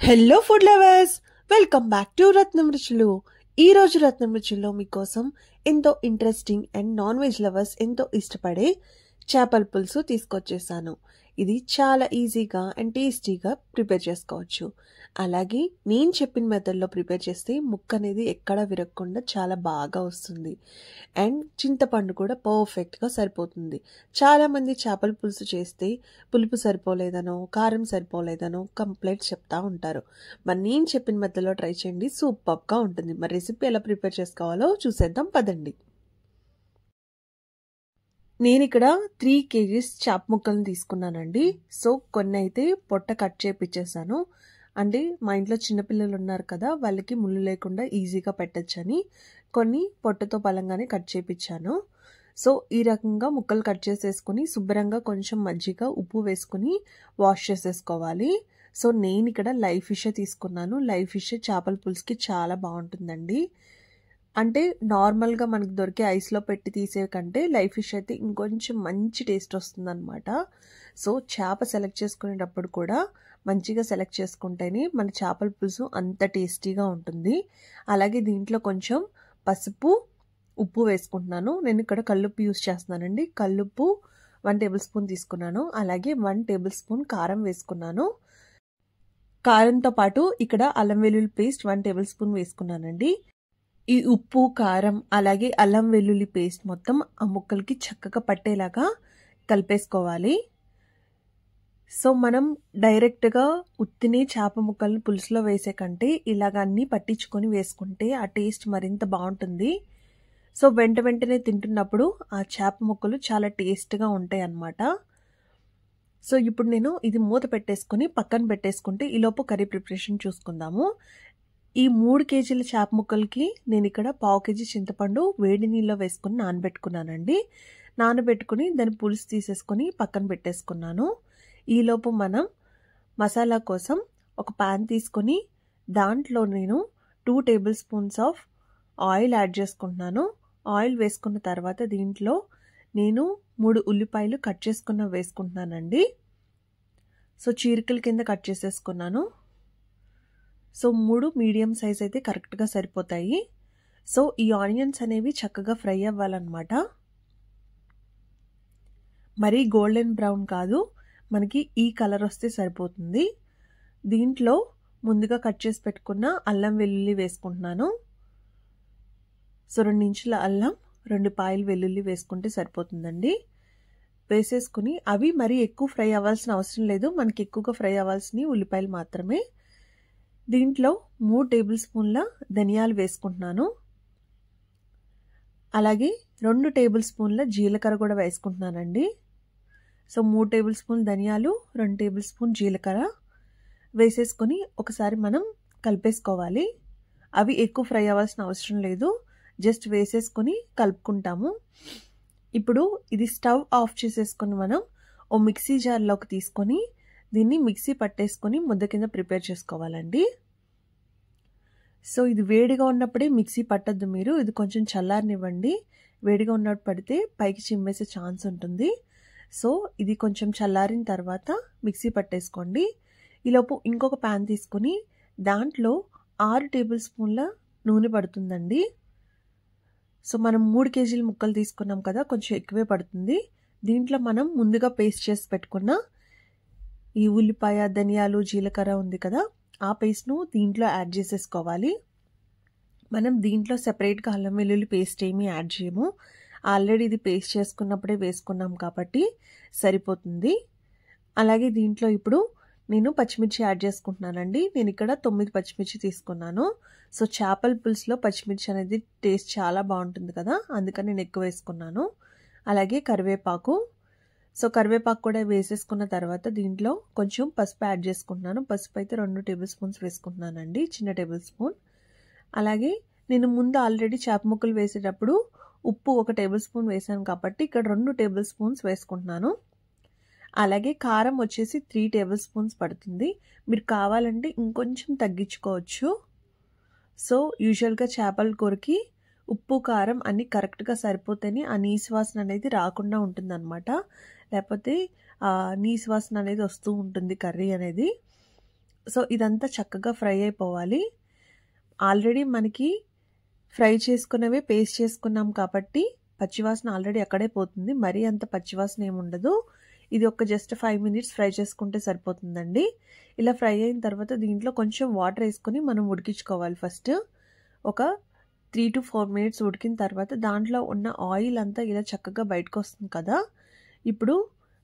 Hello food lovers, welcome back to Ratnam Ruchulu. ఈ రోజు రత్నం రుచుల్లో మీకోసం ఎంతో interesting and non veg lovers ఎంతో ఇష్టపడే చేపల పులుసు తీసుకొచ్చేసాను. ఇది చాలా ఈజీగా అండ్ టేస్టీగా ప్రిపేర్ చేసుకోవచ్చు. అలాగే నేను చెప్పిన మెథడ్లో ప్రిపేర్ చేస్తే ముక్క అనేది ఎక్కడ విరగకుండా చాలా బాగా వస్తుంది. అండ్ చింతపండు కూడా పర్ఫెక్ట్గా సరిపోతుంది. చాలామంది చేపల పులుసు చేస్తే పులుపు సరిపోలేదనో కారం సరిపోలేదనో కంప్లైంట్ చెప్తా ఉంటారు. మరి నేను చెప్పిన మెథడ్లో ట్రై చేయండి, సూపర్గా ఉంటుంది. మరి రెసిపీ ఎలా ప్రిపేర్ చేసుకోవాలో చూసేద్దాం పదండి. నేను ఇక్కడ 3 kgs చేప ముక్కలను తీసుకున్నానండి. సో కొన్ని అయితే పొట్ట కట్ చేపించేసాను. అంటే మా ఇంట్లో చిన్నపిల్లలు ఉన్నారు కదా, వాళ్ళకి ముళ్ళు లేకుండా ఈజీగా పెట్టచ్చని కొన్ని పొట్టతో బలంగానే కట్ చేపించాను. సో ఈ రకంగా ముక్కలు కట్ చేసేసుకుని శుభ్రంగా కొంచెం మజ్జిగ ఉప్పు వేసుకుని వాష్ చేసేసుకోవాలి. సో నేను ఇక్కడ లైవ్ ఫిష్ తీసుకున్నాను. లైవ్ ఫిష్ చేపల పులుసుకి చాలా బాగుంటుందండి. అంటే నార్మల్గా మనకు దొరికే ఐస్లో పెట్టి తీసే కంటే లైవ్ ఫిష్ అయితే ఇంకొంచెం మంచి టేస్ట్ వస్తుందన్నమాట. సో చేప సెలెక్ట్ చేసుకునేటప్పుడు కూడా మంచిగా సెలెక్ట్ చేసుకుంటేనే మన చేపల పులుసు అంత టేస్టీగా ఉంటుంది. అలాగే దీంట్లో కొంచెం పసుపు ఉప్పు వేసుకుంటున్నాను. నేను ఇక్కడ కల్లుప్పు యూస్ చేస్తున్నానండి. కల్లుప్పు 1 టేబుల్ స్పూన్ తీసుకున్నాను. అలాగే 1 టేబుల్ స్పూన్ కారం వేసుకున్నాను. కారంతో పాటు ఇక్కడ అల్లం వెల్లుల్లి పేస్ట్ 1 టేబుల్ స్పూన్ వేసుకున్నానండి. ఈ ఉప్పు కారం అలాగే అల్లం వెల్లుల్లి పేస్ట్ మొత్తం ఆ ముక్కలకి చక్కగా పట్టేలాగా కలిపేసుకోవాలి. సో మనం డైరెక్ట్గా ఉత్తిని చేప ముక్కల్ని పులుసులో వేసే కంటే ఇలాగ అన్నీ పట్టించుకొని వేసుకుంటే ఆ టేస్ట్ మరింత బాగుంటుంది. సో వెంటనే తింటున్నప్పుడు ఆ చేప ముక్కలు చాలా టేస్ట్గా ఉంటాయి అన్నమాట. సో ఇప్పుడు నేను ఇది మూత పెట్టేసుకొని పక్కన పెట్టేసుకుంటే ఈలోపు కర్రీ ప్రిపరేషన్ చూసుకుందాము. ఈ 3 kgల చేప ముక్కలకి నేను ఇక్కడ 1/2 kg చింతపండు వేడి నీళ్ళలో వేసుకుని నానబెట్టుకున్నానండి. నానబెట్టుకుని దాని పులుసు తీసేసుకొని పక్కన పెట్టేసుకున్నాను. ఈలోపు మనం మసాలా కోసం ఒక ప్యాన్ తీసుకొని దాంట్లో నేను 2 table spoons of oil add చేసుకుంటున్నాను. ఆయిల్ వేసుకున్న తర్వాత దీంట్లో నేను 3 ఉల్లిపాయలు కట్ చేసుకున్న వేసుకుంటున్నానండి. సో చీరికల కింద కట్ చేసేసుకున్నాను. సో 3 మీడియం సైజ్ అయితే కరెక్ట్గా సరిపోతాయి. సో ఈ ఆనియన్స్ అనేవి చక్కగా ఫ్రై అవ్వాలన్నమాట. మరీ గోల్డెన్ బ్రౌన్ కాదు, మనకి ఈ కలర్ వస్తే సరిపోతుంది. దీంట్లో ముందుగా కట్ చేసి పెట్టుకున్న అల్లం వెల్లుల్లి వేసుకుంటున్నాను. సో 2 ఇంచుల అల్లం 2 పాయలు వెల్లుల్లి వేసుకుంటే సరిపోతుందండి. వేసేసుకుని అవి మరీ ఎక్కువ ఫ్రై అవ్వాల్సిన అవసరం లేదు. మనకి ఎక్కువగా ఫ్రై అవ్వాల్సినవి ఉల్లిపాయలు మాత్రమే. దీంట్లో 3 టేబుల్ స్పూన్ల ధనియాలు వేసుకుంటున్నాను. అలాగే 2 టేబుల్ స్పూన్ల జీలకర్ర కూడా వేసుకుంటున్నానండి. సో 3 టేబుల్ స్పూన్ ధనియాలు 2 టేబుల్ స్పూన్ జీలకర్ర వేసేసుకొని ఒకసారి మనం కలిపేసుకోవాలి. అవి ఎక్కువ ఫ్రై అవ్వాల్సిన అవసరం లేదు, జస్ట్ వేసేసుకొని కలుపుకుంటాము. ఇప్పుడు ఇది స్టవ్ ఆఫ్ చేసేసుకొని మనం ఓ మిక్సీ జార్లోకి తీసుకొని దీన్ని మిక్సీ పట్టేసుకొని ముద్ద కింద ప్రిపేర్ చేసుకోవాలండి. సో ఇది వేడిగా ఉన్నప్పుడే మిక్సీ పట్టద్దు మీరు, ఇది కొంచెం చల్లారనివ్వండి. వేడిగా ఉన్నప్పుడు పడితే పైకి చిమ్మేసే ఛాన్స్ ఉంటుంది. సో ఇది కొంచెం చల్లారిన తర్వాత మిక్సీ పట్టేసుకోండి. ఈలోపు ఇంకొక ప్యాన్ తీసుకొని దాంట్లో 6 టేబుల్ స్పూన్ల నూనె పడుతుందండి. సో మనం 3 kgల ముక్కలు తీసుకున్నాం కదా, కొంచెం ఎక్కువే పడుతుంది. దీంట్లో మనం ముందుగా పేస్ట్ చేసి పెట్టుకున్న ఈ ఉల్లిపాయ ధనియాలు జీలకర్ర ఉంది కదా, ఆ పేస్ట్ను దీంట్లో యాడ్ చేసేసుకోవాలి. మనం దీంట్లో సెపరేట్గా అల్లం వెల్లుల్లి పేస్ట్ ఏమీ యాడ్ చేయము. ఆల్రెడీ ఇది పేస్ట్ చేసుకున్నప్పుడే వేసుకున్నాం కాబట్టి సరిపోతుంది. అలాగే దీంట్లో ఇప్పుడు నేను పచ్చిమిర్చి యాడ్ చేసుకుంటున్నానండి. నేను ఇక్కడ 9 పచ్చిమిర్చి తీసుకున్నాను. సో చేపల పులుసులో పచ్చిమిర్చి అనేది టేస్ట్ చాలా బాగుంటుంది కదా, అందుకని నేను ఎక్కువ వేసుకున్నాను. అలాగే కరివేపాకు. సో కరివేపాకు కూడా వేసేసుకున్న తర్వాత దీంట్లో కొంచెం పసుపు యాడ్ చేసుకుంటున్నాను. పసుపు అయితే 2 టేబుల్ స్పూన్స్ వేసుకుంటున్నానండి, చిన్న టేబుల్ స్పూన్. అలాగే నేను ముందు ఆల్రెడీ చేప ముక్కలు వేసేటప్పుడు ఉప్పు 1 టేబుల్ స్పూన్ వేసాను కాబట్టి ఇక్కడ 2 టేబుల్ స్పూన్స్ వేసుకుంటున్నాను. అలాగే కారం వచ్చేసి 3 టేబుల్ స్పూన్స్ పడుతుంది. మీరు కావాలంటే ఇంకొంచెం తగ్గించుకోవచ్చు. సో యూజువల్గా చేపల కూరకి ఉప్పు కారం అన్నీ కరెక్ట్గా సరిపోతేనే ఆ నీసు వాసన అనేది రాకుండా ఉంటుందన్నమాట. లేకపోతే నీసు వాసన అనేది వస్తూ ఉంటుంది కర్రీ అనేది. సో ఇదంతా చక్కగా ఫ్రై అయిపోవాలి. ఆల్రెడీ మనకి ఫ్రై చేసుకున్నవే పేస్ట్ చేసుకున్నాం కాబట్టి పచ్చివాసన ఆల్రెడీ అక్కడే పోతుంది. మరీ అంత పచ్చివాసన ఏముండదు. ఇది ఒక జస్ట్ 5 మినిట్స్ ఫ్రై చేసుకుంటే సరిపోతుందండి. ఇలా ఫ్రై అయిన తర్వాత దీంట్లో కొంచెం వాటర్ వేసుకొని మనం ఉడికించుకోవాలి. ఫస్ట్ ఒక 3 to 4 మినిట్స్ ఉడికిన తర్వాత దాంట్లో ఉన్న ఆయిల్ అంతా ఇలా చక్కగా బయటకు వస్తుంది కదా. ఇప్పుడు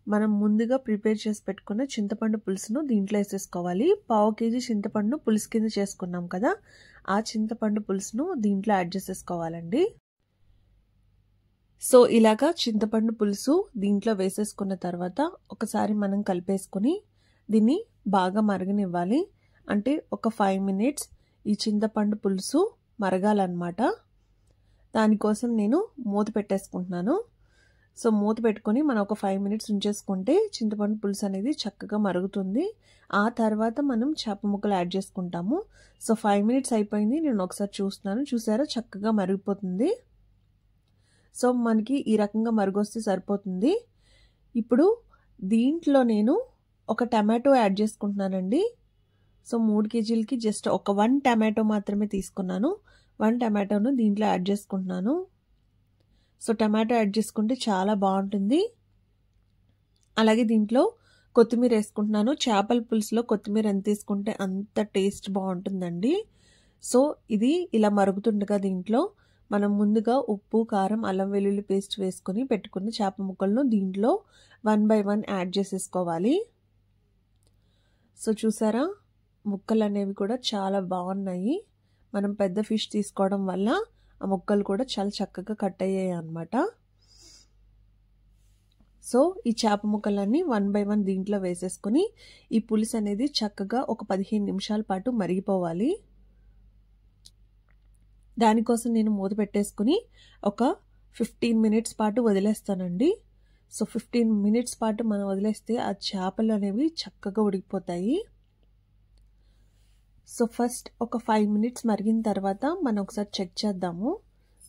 మనం ముందుగా ప్రిపేర్ చేసి పెట్టుకున్న చింతపండు పులుసును దీంట్లో వేసేసుకోవాలి. 1/2 kg చింతపండును పులుసు కింద చేసుకున్నాం కదా, ఆ చింతపండు పులుసును దీంట్లో యాడ్ చేసేసుకోవాలండి. సో ఇలాగా చింతపండు పులుసు దీంట్లో వేసేసుకున్న తర్వాత ఒకసారి మనం కలిపేసుకొని దీన్ని బాగా మరగనివ్వాలి. అంటే ఒక 5 మినిట్స్ ఈ చింతపండు పులుసు మరగాలన్నమాట. దానికోసం నేను మూత పెట్టేసుకుంటున్నాను. సో మూత పెట్టుకొని మనం ఒక 5 మినిట్స్ ఉంచేసుకుంటే చింతపండు పులుసు అనేది చక్కగా మరుగుతుంది. ఆ తర్వాత మనం చేప ముక్కలు యాడ్ చేసుకుంటాము. సో 5 మినిట్స్ అయిపోయింది. నేను ఒకసారి చూస్తున్నాను. చూసారా, చక్కగా మరిగిపోతుంది. సో మనకి ఈ రకంగా మరుగొస్తే సరిపోతుంది. ఇప్పుడు దీంట్లో నేను ఒక టమాటో యాడ్ చేసుకుంటున్నానండి. సో 3 kgలకి జస్ట్ ఒక 1 టమాటో మాత్రమే తీసుకున్నాను. 1 టమాటోను దీంట్లో యాడ్ చేసుకుంటున్నాను. సో టమాటో యాడ్ చేసుకుంటే చాలా బాగుంటుంది. అలాగే దీంట్లో కొత్తిమీర వేసుకుంటున్నాను. చేపల పులుసులో కొత్తిమీర ఎంత తీసుకుంటే అంత టేస్ట్ బాగుంటుందండి. సో ఇది ఇలా మరుగుతుండగా దీంట్లో మనం ముందుగా ఉప్పు, కారం, అల్లం వెల్లుల్లి పేస్ట్ వేసుకొని పెట్టుకున్న చేప ముక్కలను దీంట్లో 1 by 1 యాడ్ చేసేసుకోవాలి. సో చూసారా, ముక్కలు అనేవి కూడా చాలా బాగున్నాయి. మనం పెద్ద ఫిష్ తీసుకోవడం వల్ల ఆ ముక్కలు కూడా చాలా చక్కగా కట్ అయ్యాయి అన్నమాట. సో ఈ చేప ముక్కలన్నీ 1 by 1 దీంట్లో వేసేసుకొని ఈ పులుసు అనేది చక్కగా ఒక 15 నిమిషాల పాటు మరిగిపోవాలి. దానికోసం నేను మూత పెట్టేసుకుని ఒక 15 మినిట్స్ పాటు వదిలేస్తానండి. సో 15 మినిట్స్ పాటు మనం వదిలేస్తే ఆ చేపలు అనేవి చక్కగా ఉడికిపోతాయి. సో ఫస్ట్ ఒక 5 మినిట్స్ మరిగిన తర్వాత మనం ఒకసారి చెక్ చేద్దాము.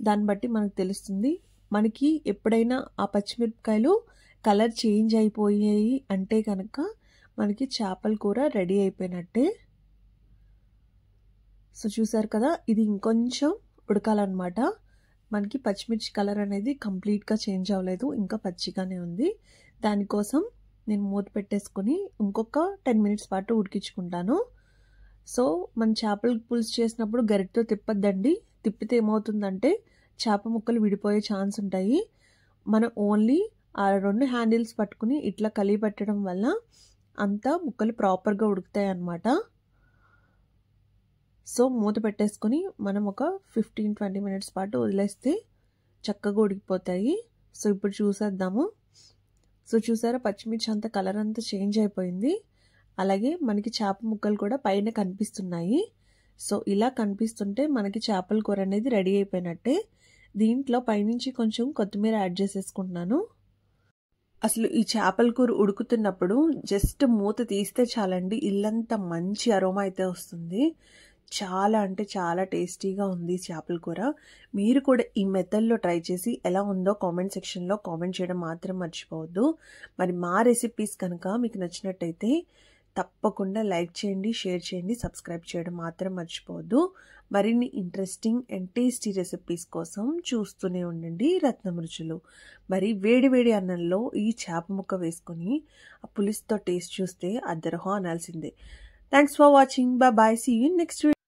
దాన్ని బట్టి మనకు తెలుస్తుంది. మనకి ఎప్పుడైనా ఆ పచ్చిమిరపకాయలు కలర్ చేంజ్ అయిపోయాయి అంటే కనుక మనకి చేపల కూర రెడీ అయిపోయినట్టే. సో చూసారు కదా, ఇది ఇంకొంచెం ఉడకాలన్నమాట. మనకి పచ్చిమిర్చి కలర్ అనేది కంప్లీట్గా చేంజ్ అవ్వలేదు, ఇంకా పచ్చిగానే ఉంది. దానికోసం నేను మూత పెట్టేసుకొని ఇంకొక 10 మినిట్స్ పాటు ఉడికించుకుంటాను. సో మన చేపల పులుసు చేసినప్పుడు గరిటతో తిప్పద్దండి. తిప్పితే ఏమవుతుందంటే చేప ముక్కలు విడిపోయే ఛాన్స్ ఉంటాయి. మనం ఓన్లీ ఆ 2 హ్యాండిల్స్ పట్టుకుని ఇట్లా కలిపి పెట్టడం వల్ల అంతా ముక్కలు ప్రాపర్గా ఉడుకుతాయి అన్నమాట. సో మూత పెట్టేసుకొని మనం ఒక 15-20 మినిట్స్ పాటు వదిలేస్తే చక్కగా ఉడికిపోతాయి. సో ఇప్పుడు చూసేద్దాము. సో చూసారా, పచ్చిమిర్చి అంతా కలర్ అంతా చేంజ్ అయిపోయింది. అలాగే మనకి చేప ముక్కలు కూడా పైన కనిపిస్తున్నాయి. సో ఇలా కనిపిస్తుంటే మనకి చేపల కూర అనేది రెడీ అయిపోయినట్టే. దీంట్లో పైనుంచి కొంచెం కొత్తిమీర యాడ్ చేసేసుకుంటున్నాను. అసలు ఈ చేపల కూర ఉడుకుతున్నప్పుడు జస్ట్ మూత తీస్తే చాలండి, ఇల్లంతా మంచి అరోమా అయితే వస్తుంది. చాలా అంటే చాలా టేస్టీగా ఉంది చేపల కూర. మీరు కూడా ఈ మెథడ్లో ట్రై చేసి ఎలా ఉందో కామెంట్ సెక్షన్లో కామెంట్ చేయడం మాత్రం మర్చిపోవద్దు. మరి మా రెసిపీస్ కనుక మీకు నచ్చినట్టయితే తప్పకుండా లైక్ చేయండి, షేర్ చేయండి, సబ్స్క్రైబ్ చేయడం మాత్రం మర్చిపోవద్దు. మరిన్ని ఇంట్రెస్టింగ్ అండ్ టేస్టీ రెసిపీస్ కోసం చూస్తూనే ఉండండి రత్నం రుచులు. మరి వేడి వేడి అన్నంలో ఈ చేప ముక్క వేసుకొని ఆ పులుసుతో టేస్ట్ చూస్తే అద్దరహో అనాల్సిందే. Thanks for watching. Bye. See you next video.